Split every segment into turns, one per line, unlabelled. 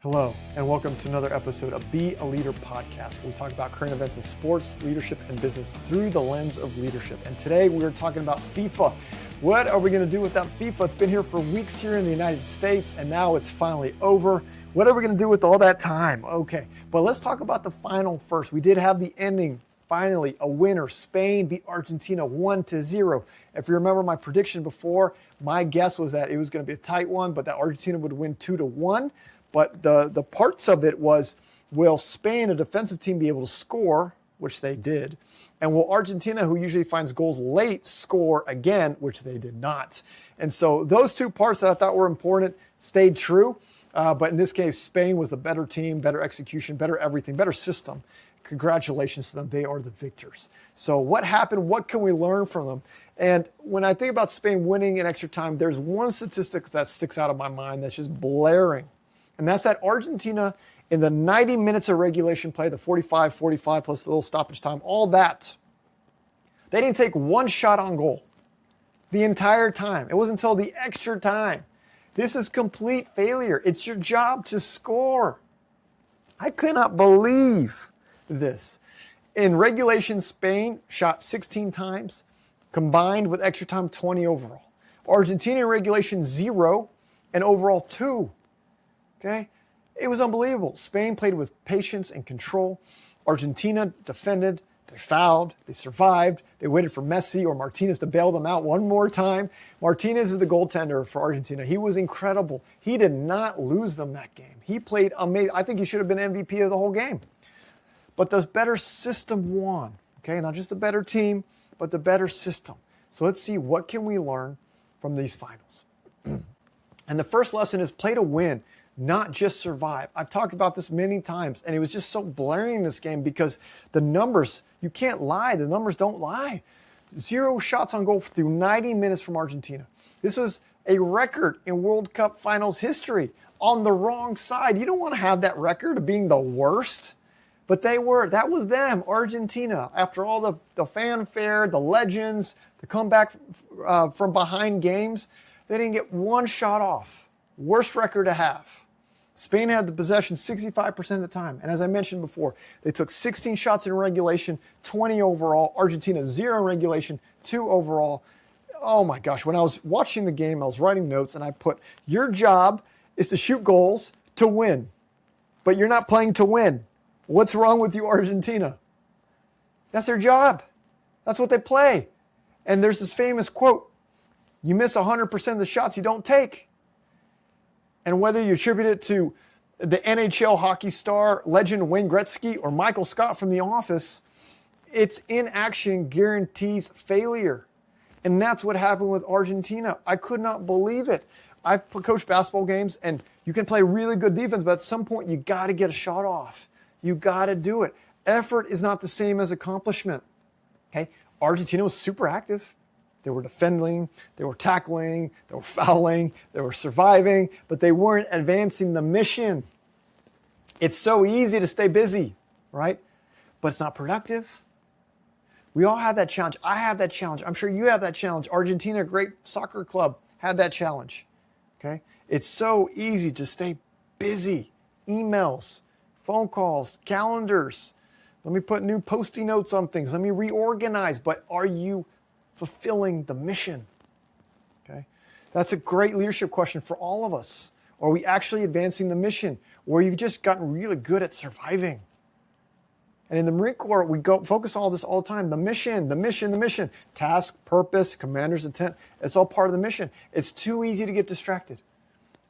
Hello, and welcome to another episode of Be a Leader podcast, where we talk about current events in sports, leadership, and business through the lens of leadership. And today we're talking about FIFA. What are we going to do without FIFA? It's been here for weeks here in the United States, and now it's finally over. What are we going to do with all that time? Okay, but let's talk about the final first. We did have the ending. Finally, a winner. Spain beat Argentina 1-0. If you remember my prediction before, my guess was that it was going to be a tight one, but that Argentina would win 2-1. But the parts of it was, will Spain, a defensive team, be able to score, which they did, and will Argentina, who usually finds goals late, score again, which they did not. And so those two parts that I thought were important stayed true. But in this case, Spain was the better team, better execution, better everything, better system. Congratulations to them. They are the victors. So what happened? What can we learn from them? And when I think about Spain winning in extra time, there's one statistic that sticks out of my mind that's just blaring. And that's that Argentina, in the 90 minutes of regulation play, the 45 plus the little stoppage time, all that, they didn't take one shot on goal the entire time. It wasn't until the extra time. This is complete failure. It's your job to score. I cannot believe this. In regulation, Spain shot 16 times, combined with extra time, 20 overall. Argentina in regulation, 0, and overall 2. Okay, it was unbelievable. Spain played with patience and control. Argentina defended, they fouled, they survived. They waited for Messi or Martinez to bail them out one more time. Martinez is the goaltender for Argentina. He was incredible. He did not lose them that game. He played amazing. I think he should have been MVP of the whole game. But the better system won. Okay, not just the better team, but the better system. So let's see, what can we learn from these finals? And the first lesson is play to win, not just survive. I've talked about this many times, and it was just so blaring in this game because the numbers, you can't lie. The numbers don't lie. 0 shots on goal through 90 minutes from Argentina. This was a record in World Cup finals history on the wrong side. You don't want to have that record of being the worst, but they were. That was them, Argentina. After all the fanfare, the legends, the comeback from behind games, they didn't get one shot off. Worst record to have. Spain had the possession 65% of the time. And as I mentioned before, they took 16 shots in regulation, 20 overall. Argentina, 0 in regulation, 2 overall. Oh my gosh, when I was watching the game, I was writing notes and I put, your job is to shoot goals to win, but you're not playing to win. What's wrong with you, Argentina? That's their job. That's what they play. And there's this famous quote, you miss 100% of the shots you don't take. And whether you attribute it to the NHL hockey star, legend Wayne Gretzky, or Michael Scott from The Office, it's inaction guarantees failure. And that's what happened with Argentina. I could not believe it. I've coached basketball games, and you can play really good defense, but at some point you got to get a shot off. You got to do it. Effort is not the same as accomplishment. Okay? Argentina was super active. They were defending, they were tackling, they were fouling, they were surviving, but they weren't advancing the mission. It's so easy to stay busy, right? But it's not productive. We all have that challenge. I have that challenge. I'm sure you have that challenge. Argentina, a great soccer club, had that challenge. Okay? It's so easy to stay busy. Emails, phone calls, calendars. Let me put new Post-it notes on things. Let me reorganize. But are you fulfilling the mission? Okay, that's a great leadership question for all of us. Are we actually advancing the mission, or you've just gotten really good at surviving? And in the Marine Corps, we go focus on all this all the time. The mission, the mission, the mission. Task, purpose, commander's intent. It's all part of the mission. It's too easy to get distracted.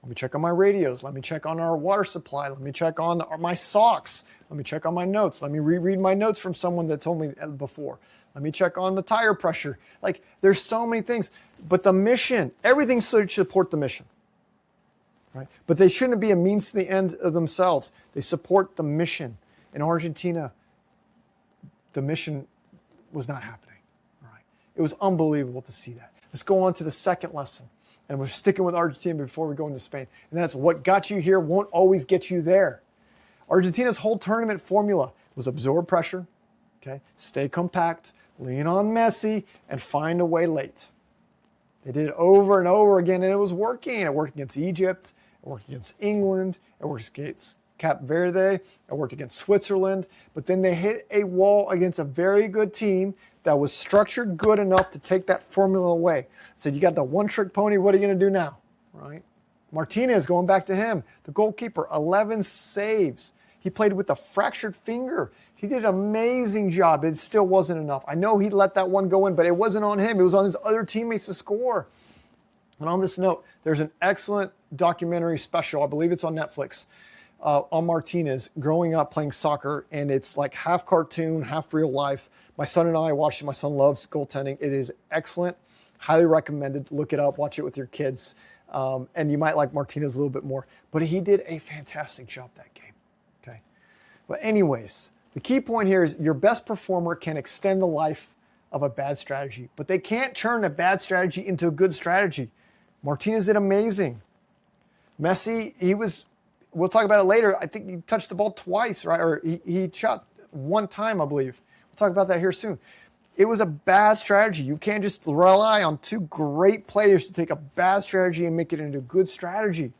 Let me check on my radios. Let me check on our water supply. Let me check on my socks. Let me check on my notes. Let me reread my notes from someone that told me before. Let me check on the tire pressure. Like, there's so many things. But the mission, everything should support the mission. Right? But they shouldn't be a means to the end of themselves. They support the mission. In Argentina, the mission was not happening. Right? It was unbelievable to see that. Let's go on to the second lesson. And we're sticking with Argentina before we go into Spain. And that's what got you here won't always get you there. Argentina's whole tournament formula was absorb pressure, okay, stay compact, lean on Messi, and find a way late. They did it over and over again, and it was working. It worked against Egypt. It It worked against England. It worked against Cape Verde. It worked against Switzerland. But then they hit a wall against a very good team that was structured good enough to take that formula away. So you got the one-trick pony. What are you going to do now, right? Martinez, going back to him, the goalkeeper, 11 saves. He played with a fractured finger. He did an amazing job. It still wasn't enough. I know he let that one go in, but it wasn't on him. It was on his other teammates to score. And on this note, there's an excellent documentary special, I believe it's on Netflix, on Martinez growing up playing soccer, and it's like half cartoon, half real life. My son and I watched it. My son loves goaltending. It is excellent. Highly recommended. Look it up. Watch it with your kids. And you might like Martinez a little bit more. But he did a fantastic job that game. Okay. But anyways, the key point here is your best performer can extend the life of a bad strategy, but they can't turn a bad strategy into a good strategy. Martinez did amazing. Messi, we'll talk about it later. I think he touched the ball twice, right? Or he shot one time, I believe. We'll talk about that here soon. It was a bad strategy. You can't just rely on two great players to take a bad strategy and make it into a good strategy.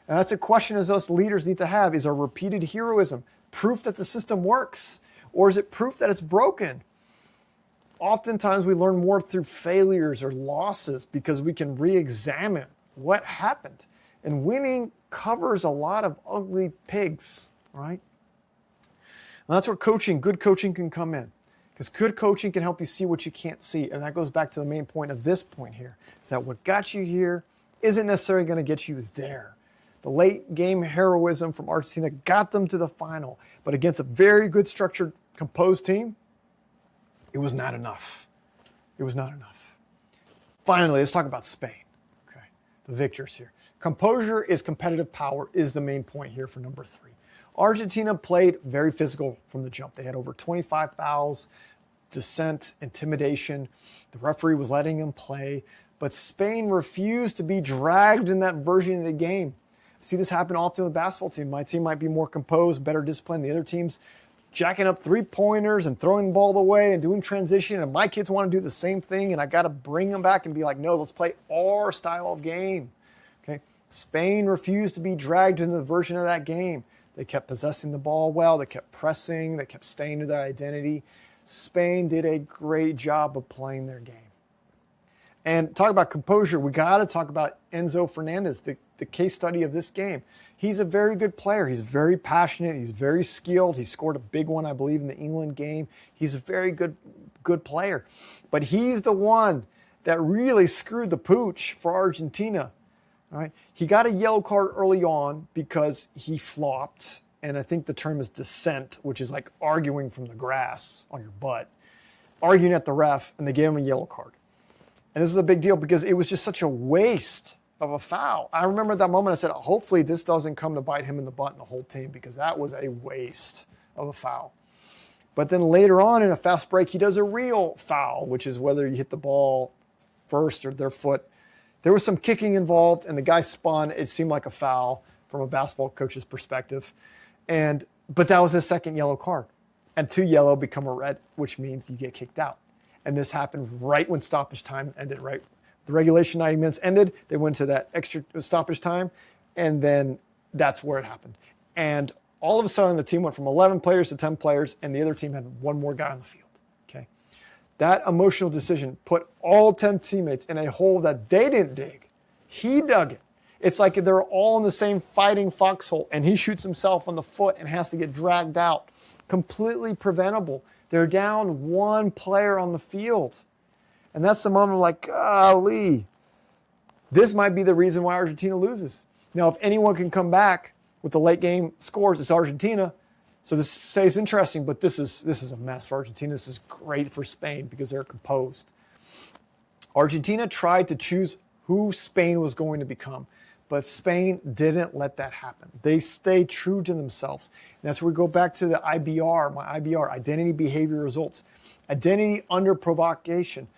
And that's a question as us leaders need to have. Is our repeated heroism proof that the system works? Or is it proof that it's broken? Oftentimes we learn more through failures or losses because we can re-examine what happened. And winning covers a lot of ugly pigs, right? And that's where good coaching can come in. Because good coaching can help you see what you can't see. And that goes back to the main point of this point here, is that what got you here isn't necessarily going to get you there. The late game heroism from Argentina got them to the final. But against a very good structured, composed team, it was not enough. It was not enough. Finally, let's talk about Spain. Okay, the victors here. Composure is competitive power is the main point here for number 3. Argentina played very physical from the jump. They had over 25 fouls, dissent, intimidation. The referee was letting them play, but Spain refused to be dragged in that version of the game. I see this happen often with the basketball team. My team might be more composed, better disciplined. The other team's jacking up three-pointers and throwing the ball away and doing transition, and my kids want to do the same thing, and I got to bring them back and be like, no, let's play our style of game. Okay? Spain refused to be dragged into the version of that game. They kept possessing the ball well. They kept pressing. They kept staying to their identity. Spain did a great job of playing their game. And talk about composure, we got to talk about Enzo Fernandez, the case study of this game. He's a very good player. He's very passionate. He's very skilled. He scored a big one, I believe, in the England game. He's a very good player. But he's the one that really screwed the pooch for Argentina. All right. He got a yellow card early on because he flopped, and I think the term is dissent, which is like arguing from the grass on your butt, arguing at the ref, and they gave him a yellow card. And this is a big deal because it was just such a waste of a foul. I remember at that moment I said, hopefully this doesn't come to bite him in the butt and the whole team, because that was a waste of a foul. But then later on in a fast break, he does a real foul, which is whether you hit the ball first or their foot. There was some kicking involved, and the guy spun. It seemed like a foul from a basketball coach's perspective. But that was his second yellow card. And 2 yellow become a red, which means you get kicked out. And this happened right when stoppage time ended, right? The regulation 90 minutes ended. They went to that extra stoppage time, and then that's where it happened. And all of a sudden, the team went from 11 players to 10 players, and the other team had 1 more guy on the field. Okay, that emotional decision put all 10 teammates in a hole that they didn't dig. He dug it. It's like they're all in the same fighting foxhole, and he shoots himself on the foot and has to get dragged out. Completely preventable. They're down 1 player on the field. And that's the moment like, golly, this might be the reason why Argentina loses. Now, if anyone can come back with the late game scores, it's Argentina. So this stays interesting, but this is a mess for Argentina. This is great for Spain because they're composed. Argentina tried to choose who Spain was going to become, but Spain didn't let that happen. They stayed true to themselves. And that's where we go back to the IBR, my IBR, identity, behavior, results. Identity under provocation.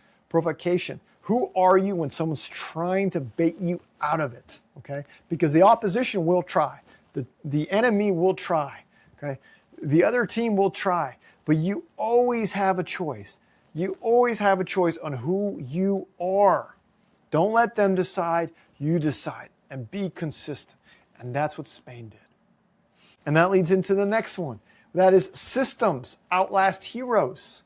Who are you when someone's trying to bait you out of it? Okay, because the opposition will try, the enemy will try. Okay, the other team will try, but you always have a choice. You always have a choice on who you are. Don't let them decide. You decide, and be consistent. And that's what Spain did. And that leads into the next one. That is systems outlast heroes.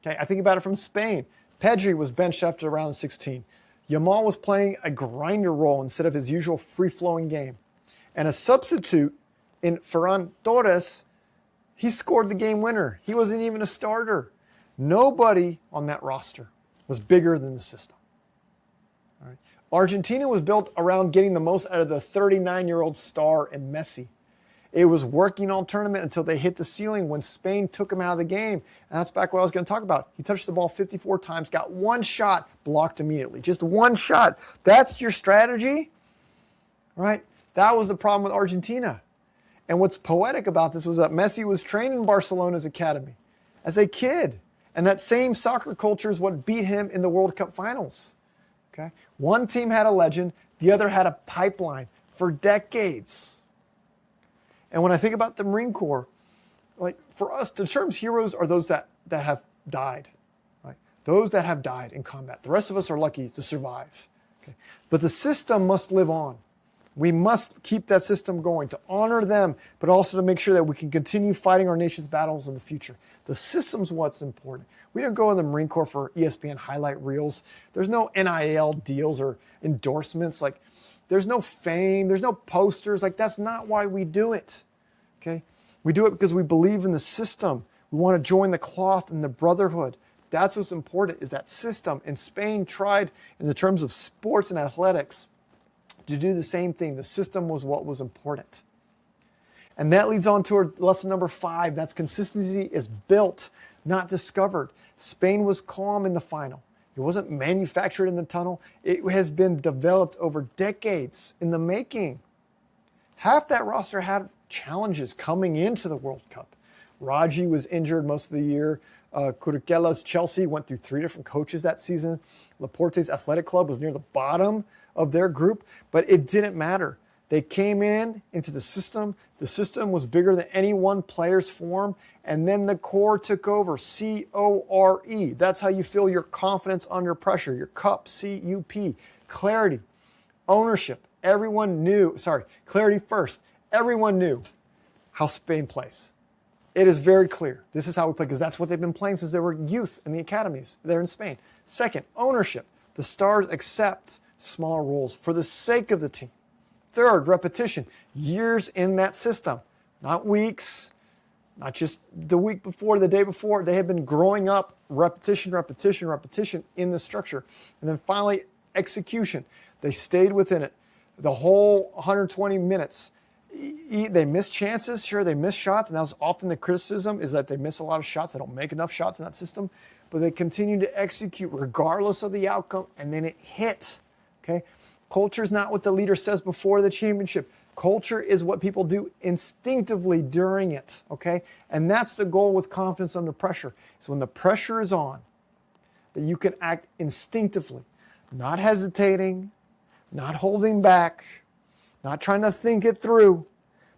Okay, I think about it from Spain. Pedri was benched after round 16. Yamal was playing a grinder role instead of his usual free-flowing game. And a substitute in Ferran Torres, he scored the game winner. He wasn't even a starter. Nobody on that roster was bigger than the system. All right. Argentina was built around getting the most out of the 39-year-old star in Messi. It was working all tournament until they hit the ceiling when Spain took him out of the game. And that's back what I was going to talk about. He touched the ball 54 times, got one shot, blocked immediately. Just one shot. That's your strategy? Right? That was the problem with Argentina. And what's poetic about this was that Messi was trained in Barcelona's academy as a kid. And that same soccer culture is what beat him in the World Cup finals. Okay? One team had a legend, the other had a pipeline for decades. And when I think about the Marine Corps, like for us, the terms heroes are those that have died, right? Those that have died in combat. The rest of us are lucky to survive. Okay? But the system must live on. We must keep that system going to honor them, but also to make sure that we can continue fighting our nation's battles in the future. The system's what's important. We don't go in the Marine Corps for ESPN highlight reels. There's no NIL deals or endorsements. Like, there's no fame. There's no posters. Like, that's not why we do it. Okay? We do it because we believe in the system. We want to join the cloth and the brotherhood. That's what's important, is that system. And Spain tried, in the terms of sports and athletics, to do the same thing. The system was what was important. And that leads on to our lesson number 5. That's consistency is built, not discovered. Spain was calm in the final. It wasn't manufactured in the tunnel. It has been developed over decades in the making. Half that roster had challenges coming into the World Cup. Raji was injured most of the year. Curicela's Chelsea went through 3 different coaches that season. Laporte's Athletic Club was near the bottom of their group, but it didn't matter. They came into the system. The system was bigger than any one player's form, and then the core took over, C-O-R-E. That's how you feel your confidence under pressure, your cup, C-U-P, clarity, ownership. Clarity first. Everyone knew how Spain plays. It is very clear. This is how we play, because that's what they've been playing since they were youth in the academies there in Spain. Second, ownership. The stars accept smaller roles for the sake of the team. Third, repetition. Years in that system, not weeks, not just the week before, the day before. They have been growing up, repetition in the structure. And then finally, execution. They stayed within it the whole 120 minutes. They miss chances, sure, they miss shots, and that was often the criticism, is that they miss a lot of shots. They don't make enough shots in that system, but they continue to execute regardless of the outcome, and then it hit. Okay? Culture is not what the leader says before the championship. Culture is what people do instinctively during it. Okay? And that's the goal with confidence under pressure. So when the pressure is on, that you can act instinctively, not hesitating, not holding back, not trying to think it through,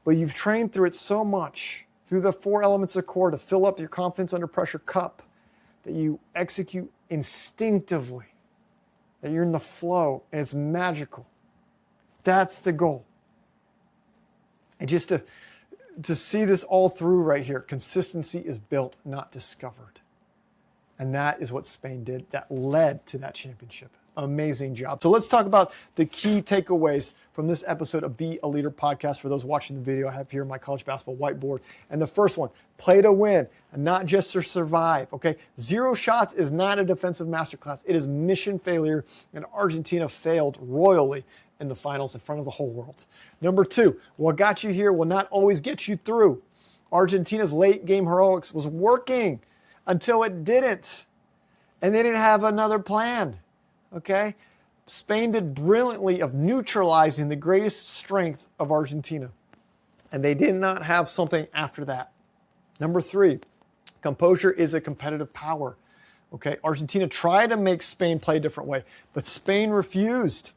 but you've trained through it so much, through the 4 elements of core, to fill up your confidence under pressure cup, that you execute instinctively, that you're in the flow, and it's magical. That's the goal. And just to see this all through right here, consistency is built, not discovered. And that is what Spain did. That led to that championship. Amazing job. So let's talk about the key takeaways from this episode of Be a Leader podcast. For those watching the video, I have here my college basketball whiteboard. And the first one, play to win, and not just to survive. Okay, 0 shots is not a defensive masterclass. It is mission failure, and Argentina failed royally in the finals in front of the whole world. Number 2, what got you here will not always get you through. Argentina's late game heroics was working until it didn't, and they didn't have another plan. Okay? Spain did brilliantly of neutralizing the greatest strength of Argentina. And they did not have something after that. Number 3, composure is a competitive power. Okay? Argentina tried to make Spain play a different way, but Spain refused.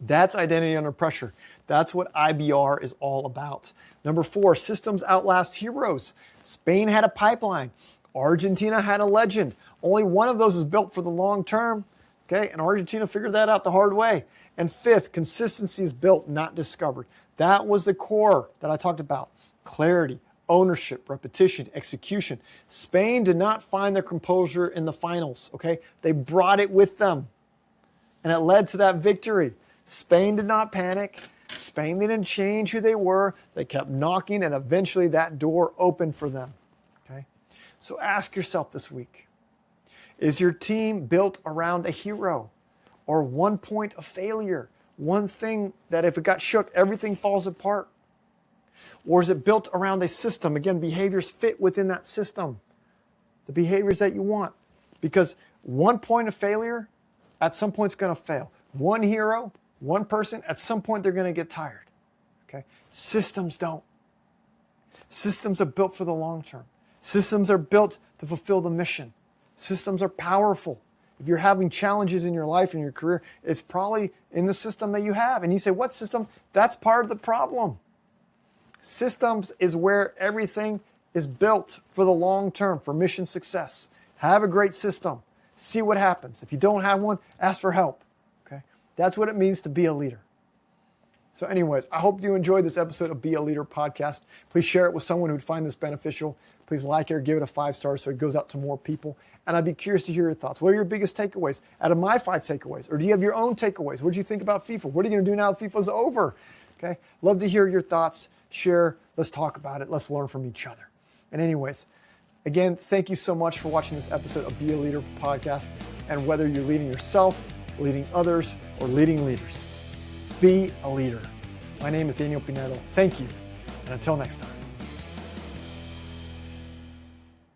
That's identity under pressure. That's what IBR is all about. Number 4, systems outlast heroes. Spain had a pipeline. Argentina had a legend. Only one of those is built for the long term. Okay, and Argentina figured that out the hard way. And fifth, consistency is built, not discovered. That was the core that I talked about. Clarity, ownership, repetition, execution. Spain did not find their composure in the finals, okay? They brought it with them, and it led to that victory. Spain did not panic. Spain didn't change who they were. They kept knocking, and eventually that door opened for them, okay? So ask yourself this week, is your team built around a hero or one point of failure? One thing that if it got shook, everything falls apart? Or is it built around a system? Again, behaviors fit within that system, the behaviors that you want. Because one point of failure, at some point, it's going to fail. One hero, one person, at some point, they're going to get tired. Okay? Systems don't. Systems are built for the long term. Systems are built to fulfill the mission. Systems are powerful. If you're having challenges in your life and your career, it's probably in the system that you have. And you say, what system? That's part of the problem. Systems is where everything is built for the long term, for mission success. Have a great system. See what happens. If you don't have one, ask for help. Okay? That's what it means to be a leader. So anyways, I hope you enjoyed this episode of Be a Leader podcast. Please share it with someone who'd find this beneficial. Please like it or give it a 5 stars so it goes out to more people. And I'd be curious to hear your thoughts. What are your biggest takeaways out of my 5 takeaways? Or do you have your own takeaways? What do you think about FIFA? What are you going to do now that FIFA's over? Okay? Love to hear your thoughts. Share. Let's talk about it. Let's learn from each other. And anyways, again, thank you so much for watching this episode of Be a Leader podcast. And whether you're leading yourself, leading others, or leading leaders, be a leader. My name is Daniel Pinedo. Thank you. And until next time.